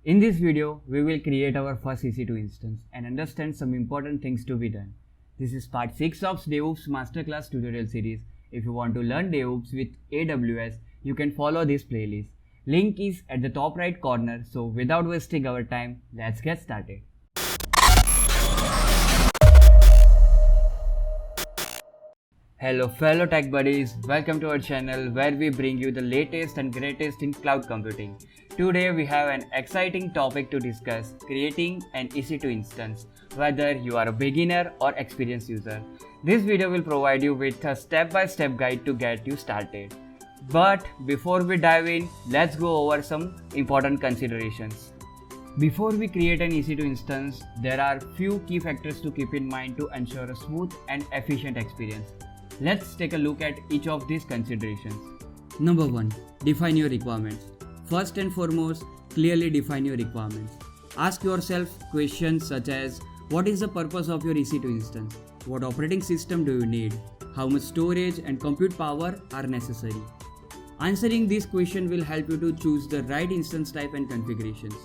In this video, we will create our first EC2 instance and understand some important things to be done. This is part 6 of DevOps Masterclass tutorial series. If you want to learn DevOps with AWS, you can follow this playlist. Link is at the top right corner, so without wasting our time, let's get started. Hello fellow tech buddies, welcome to our channel where we bring you the latest and greatest in cloud computing. Today we have an exciting topic to discuss, creating an EC2 instance, whether you are a beginner or experienced user. This video will provide you with a step-by-step guide to get you started. But before we dive in, let's go over some important considerations. Before we create an EC2 instance, there are few key factors to keep in mind to ensure a smooth and efficient experience. Let's take a look at each of these considerations. Number 1. Define your requirements. First and foremost, clearly define your requirements. Ask yourself questions such as, what is the purpose of your EC2 instance? What operating system do you need? How much storage and compute power are necessary? Answering these questions will help you to choose the right instance type and configurations.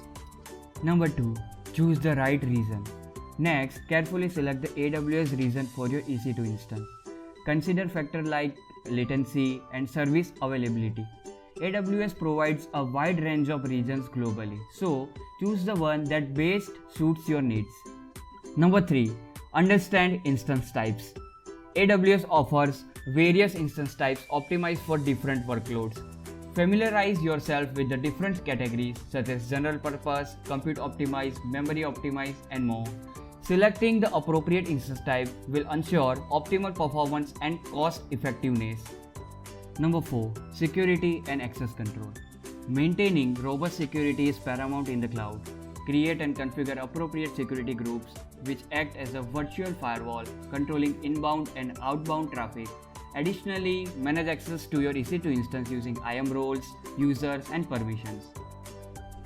Number 2. Choose the right region. Next, carefully select the AWS region for your EC2 instance. Consider factors like latency and service availability. AWS provides a wide range of regions globally, so choose the one that best suits your needs. Number 3. Understand instance types. AWS offers various instance types optimized for different workloads. Familiarize yourself with the different categories such as general purpose, compute optimized, memory optimized, and more. Selecting the appropriate instance type will ensure optimal performance and cost effectiveness. Number 4. Security and access control. Maintaining robust security is paramount in the cloud. Create and configure appropriate security groups which act as a virtual firewall, controlling inbound and outbound traffic. Additionally, manage access to your EC2 instance using IAM roles, users, and permissions.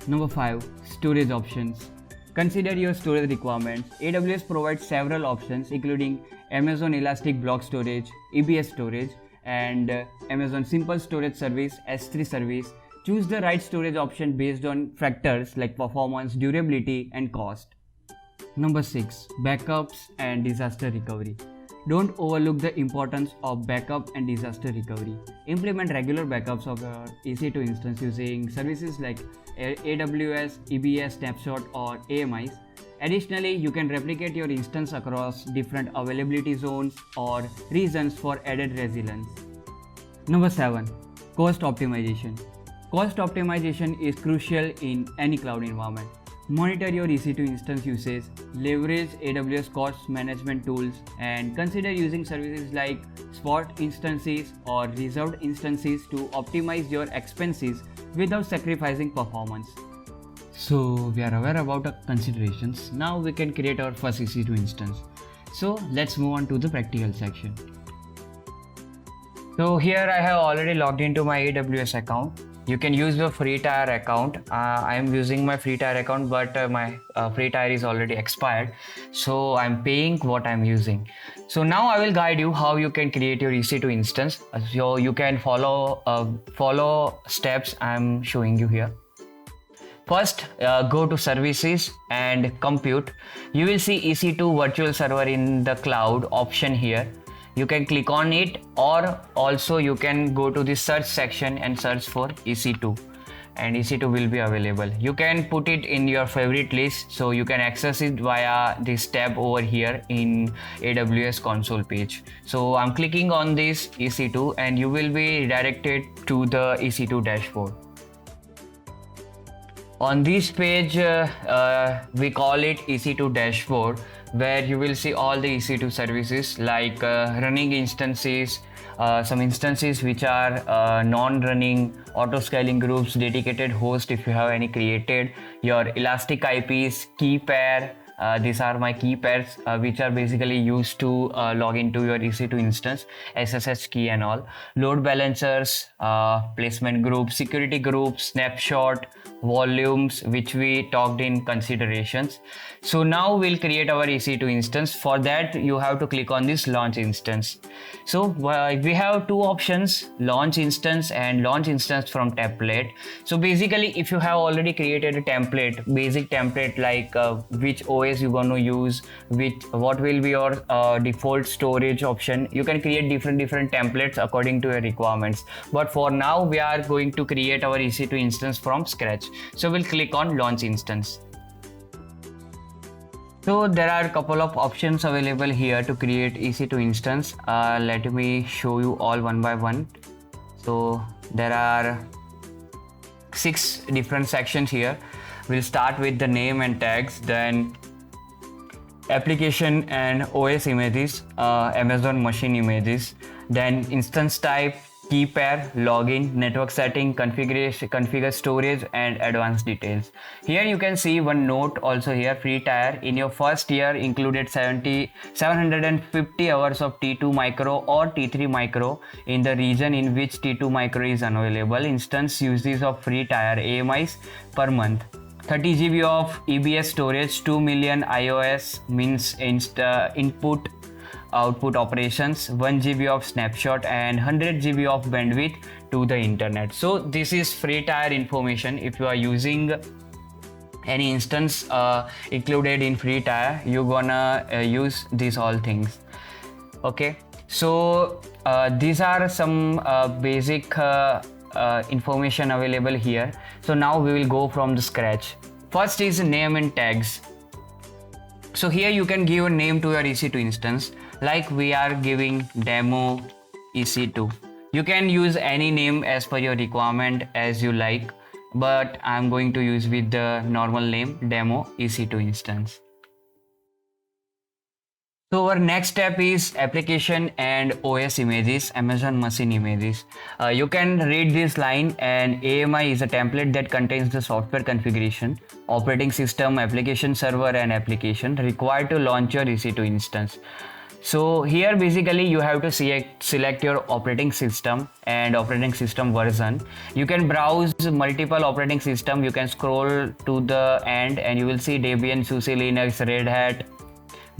Number 5. Storage options. Consider your storage requirements. AWS provides several options including Amazon Elastic Block Storage, EBS Storage, and Amazon Simple Storage Service S3 service. Choose the right storage option based on factors like performance, durability, and cost. Number 6. Backups and disaster recovery. Don't overlook the importance of backup and disaster recovery. Implement regular backups of your EC2 instance using services like AWS EBS Snapshot or AMIs. Additionally, you can replicate your instance across different availability zones or regions for added resilience. Number 7. Cost optimization. Cost optimization is crucial in any cloud environment. Monitor your EC2 instance usage, leverage AWS cost management tools, and consider using services like spot instances or reserved instances to optimize your expenses without sacrificing performance. So we are aware about the considerations. Now we can create our first EC2 instance. So let's move on to the practical section. So here I have already logged into my AWS account. You can use your free tier account. I am using my free tier account, but my free tier is already expired. So I'm paying what I'm using. So now I will guide you how you can create your EC2 instance. So you can follow steps I'm showing you here. First, go to services and compute. You will see EC2 virtual server in the cloud option here. You can click on it, or also you can go to the search section and search for EC2, and EC2 will be available. You can put it in your favorite list, so you can access it via this tab over here in AWS console page. So I'm clicking on this EC2 and you will be redirected to the EC2 dashboard. On this page, we call it EC2 dashboard, where you will see all the EC2 services like running instances, some instances which are non-running, auto-scaling groups, dedicated host if you have any created, your elastic IPs, key pair, These are my key pairs, which are basically used to log into your EC2 instance, SSH key and all. Load balancers, placement groups, security groups, snapshot, volumes, which we talked in considerations. So now we'll create our EC2 instance. For that, you have to click on this launch instance. So we have two options, launch instance and launch instance from template. So basically, if you have already created a template, basic template, like which OS you're going to use, what will be your default storage option, you can create different templates according to your requirements. But for now, we are going to create our EC2 instance from scratch. So we'll click on launch instance. So there are a couple of options available here to create EC2 instance. Let me show you all one by one. So there are 6 different sections here. We'll start with the name and tags, then application and OS images, Amazon machine images, then instance type, key pair, login, network setting, configure storage, and advanced details. Here you can see one note also here, free tier. In your first year included 750 hours of T2 micro or T3 micro in the region in which T2 micro is unavailable. Instance uses of free tier AMIs per month. 30 GB of EBS storage, 2 million iOS means input output operations, 1 GB of snapshot, and 100 GB of bandwidth to the internet. So this is free tier information. If you are using any instance included in free tier, you're gonna use these all things. Okay, so these are some basic information available here. So now we will go from the scratch. First is name and tags. So here you can give a name to your EC2 instance, like we are giving demo EC2. You can use any name as per your requirement as you like, but I'm going to use with the normal name demo EC2 instance. So our next step is application and OS images, Amazon machine images. You can read this line, and AMI is a template that contains the software configuration, operating system, application server, and application required to launch your EC2 instance. So here basically you have to select your operating system and operating system version. You can browse multiple operating system. You can scroll to the end and you will see Debian, SUSE Linux, Red Hat,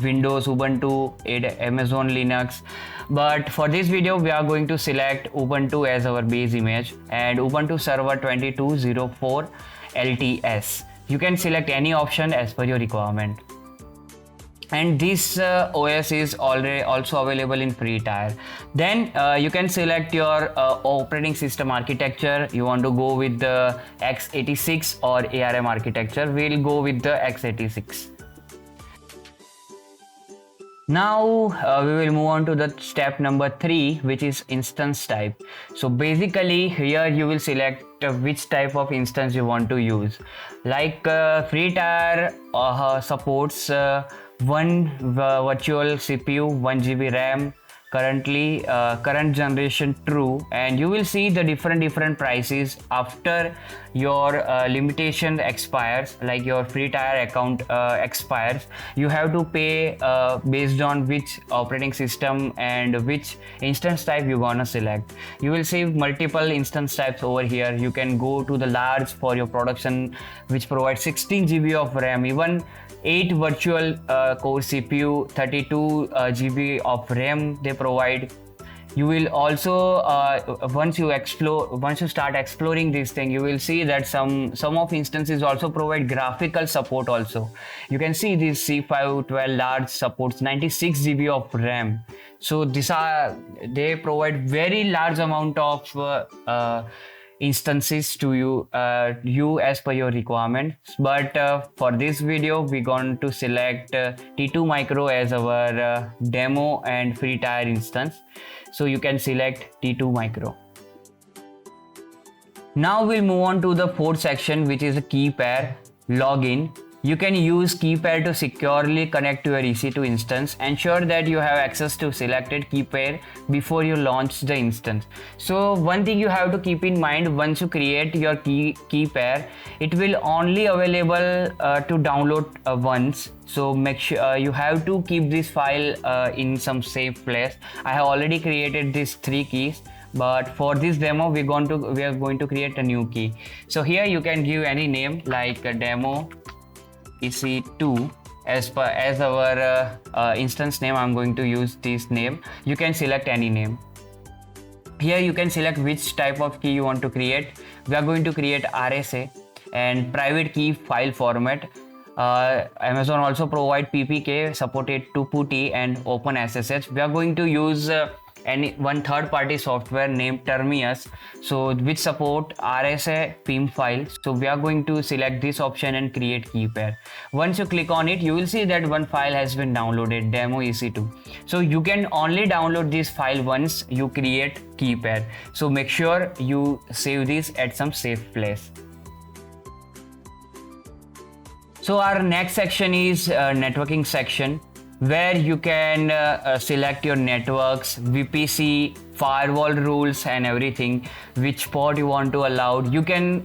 Windows, Ubuntu, Amazon Linux. But for this video we are going to select Ubuntu as our base image and Ubuntu Server 2204 LTS. You can select any option as per your requirement. And this OS is already also available in free tier. Then you can select your operating system architecture. You want to go with the x86 or ARM architecture. We'll go with the x86. Now we will move on to the step number 3, which is instance type. So basically here you will select which type of instance you want to use. Like free tier supports one virtual CPU, 1 GB RAM, current generation true, and you will see the different prices after your limitation expires, like your free tier account expires. You have to pay based on which operating system and which instance type you're gonna select. You will see multiple instance types over here. You can go to the large for your production, which provides 16 GB of RAM, even 8 virtual core CPU, 32 GB of RAM they provide. You will also once you start exploring this thing, you will see that some of instances also provide graphical support also. You can see this C512 large supports 96 GB of RAM. So they provide very large amount of instances to you as per your requirement. But for this video we're going to select T2 micro as our demo and free tier instance. So you can select T2 micro. Now we'll move on to the fourth section, which is a key pair, login. You can use key pair to securely connect to your EC2 instance. Ensure that you have access to selected key pair before you launch the instance. So one thing you have to keep in mind, once you create your key pair, it will only available to download once. So make sure you have to keep this file in some safe place. I have already created these 3 keys, but for this demo we are going to create a new key. So here you can give any name like a demo EC2 as our instance name. I'm going to use this name. You can select any name. Here you can select which type of key you want to create. We are going to create RSA and private key file format. Amazon also provide PPK, supported 2PuTTY and OpenSSH. We are going to use one third-party software named Termius, so which support RSA PIM file. So we are going to select this option and create key pair. Once you click on it, you will see that one file has been downloaded, demo EC2. So you can only download this file once you create key pair. So make sure you save this at some safe place. So our next section is networking section, where you can select your networks, VPC, firewall rules and everything, which port you want to allow. You can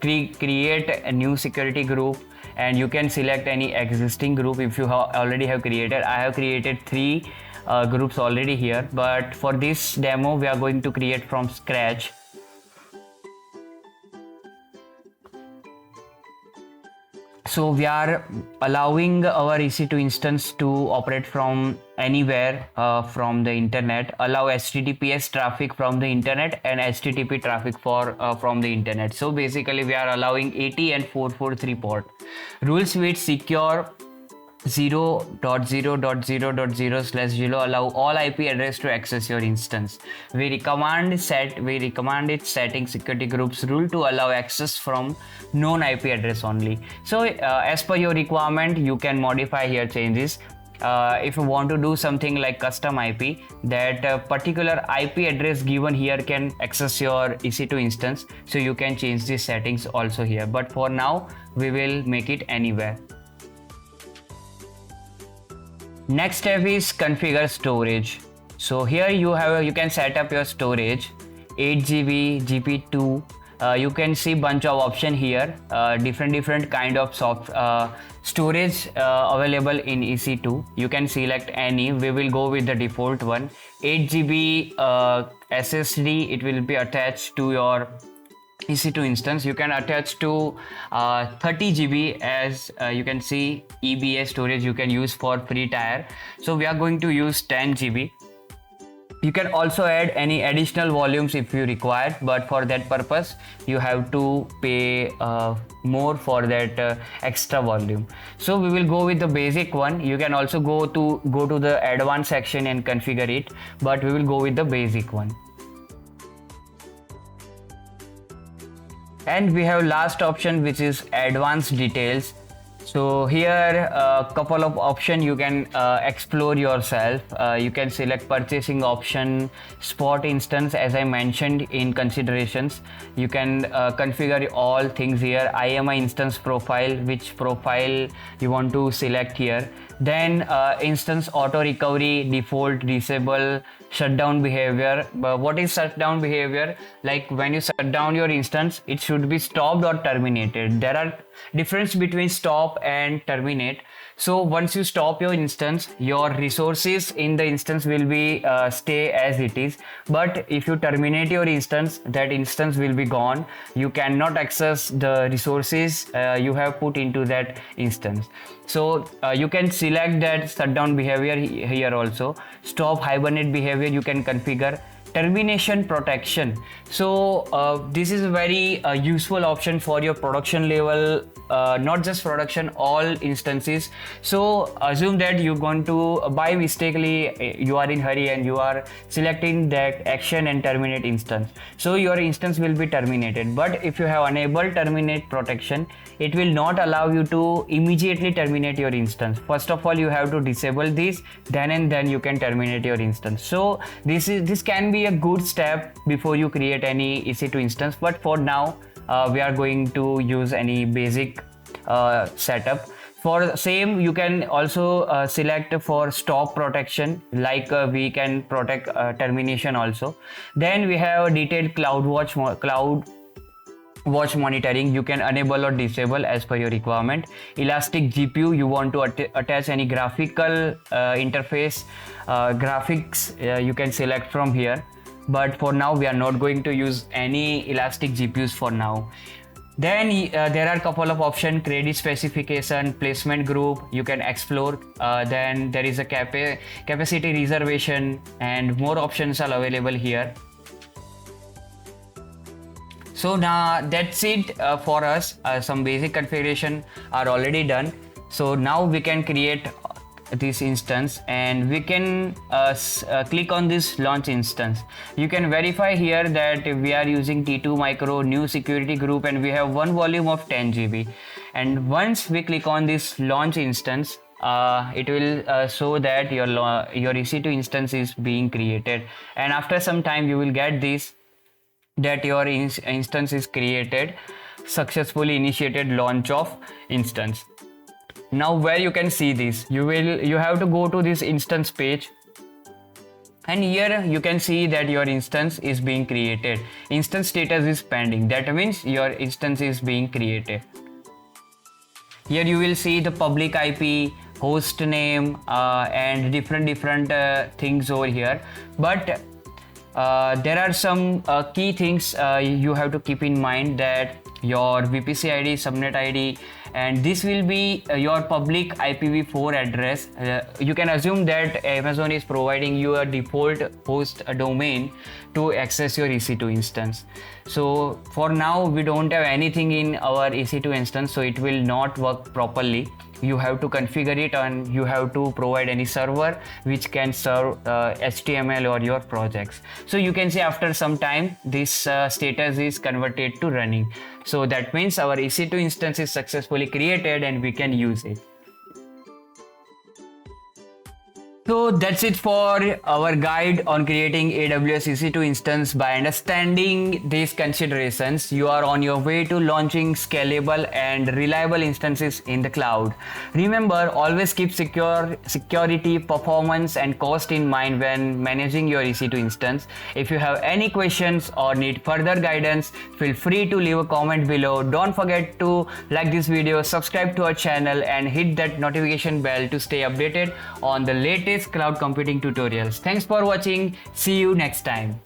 create a new security group, and you can select any existing group if you already have created. I have created 3 groups already here, but for this demo we are going to create from scratch. So we are allowing our EC2 instance to operate from anywhere from the internet, allow HTTPS traffic from the internet and HTTP traffic from the internet. So basically we are allowing 80 and 443 port. Rules with secure 0.0.0.0/0 allow all IP address to access your instance. We recommend it setting security groups rule to allow access from known IP address only. So as per your requirement, you can modify here changes. If you want to do something like custom IP, that particular IP address given here can access your EC2 instance, so you can change these settings also here. But for now, we will make it anywhere. Next step is configure storage. So here you can set up your storage, 8 GB, GP2. You can see bunch of option here, different kind of storage available in EC2. You can select any. We will go with the default one. 8 GB SSD, it will be attached to your EC2 instance. You can attach to 30 GB as you can see EBS storage you can use for free tier. So we are going to use 10 GB. You can also add any additional volumes if you require, but for that purpose you have to pay more for that extra volume. So we will go with the basic one. You can also go to the advanced section and configure it, but we will go with the basic one. And we have last option, which is advanced details. So here a couple of options you can explore yourself. You can select purchasing option, spot instance as I mentioned in considerations. You can configure all things here. IAM instance profile, which profile you want to select here. Then instance auto recovery, default, disable, shutdown behavior. But what is shutdown behavior? Like when you shut down your instance, it should be stopped or terminated. There are difference between stop and terminate. So once you stop your instance, your resources in the instance will be stay as it is. But if you terminate your instance, that instance will be gone. You cannot access the resources you have put into that instance. So you can select that shutdown behavior here also. Stop hibernate behavior you can configure. Termination protection. So this is a very useful option for your production level, not just production, all instances. So assume that you're going to by mistakenly you are in hurry and you are selecting that action and terminate instance. So your instance will be terminated. But if you have enabled terminate protection, it will not allow you to immediately terminate your instance. First of all, you have to disable this, then you can terminate your instance. So this can be a good step before you create any EC2 instance. But for now, we are going to use any basic setup. For same, you can also select for stop protection, like we can protect termination also. Then we have detailed cloud watch monitoring. You can enable or disable as per your requirement. Elastic GPU, you want to attach any graphical interface graphics, you can select from here, but for now we are not going to use any elastic GPUs for now. Then there are a couple of options: credit specification, placement group, you can explore. Then there is a capacity reservation, and more options are available here. So now that's it for us. Some basic configuration are already done. So now we can create this instance, and we can click on this launch instance. You can verify here that we are using T2 micro new security group, and we have one volume of 10 GB. And once we click on this launch instance, it will show that your EC2 instance is being created, and after some time you will get this, that your instance is created, successfully initiated launch of instance. Now where you can see this, you have to go to this instance page, and here you can see that your instance is being created. Instance status is pending, that means your instance is being created. Here you will see the public IP, host name, and different things over here. But there are some key things you have to keep in mind, that your VPC ID, subnet ID, and this will be your public IPv4 address. You can assume that Amazon is providing you a default host domain to access your EC2 instance. So for now we don't have anything in our EC2 instance, so it will not work properly. You have to configure it, and you have to provide any server which can serve HTML or your projects. So you can see after some time this status is converted to running. So that means our EC2 instance is successfully created and we can use it. So that's it for our guide on creating AWS EC2 instance. By understanding these considerations, you are on your way to launching scalable and reliable instances in the cloud. Remember, always keep security, performance, and cost in mind when managing your EC2 instance. If you have any questions or need further guidance, feel free to leave a comment below. Don't forget to like this video, subscribe to our channel, and hit that notification bell to stay updated on the latest cloud computing tutorials. Thanks for watching. See you next time.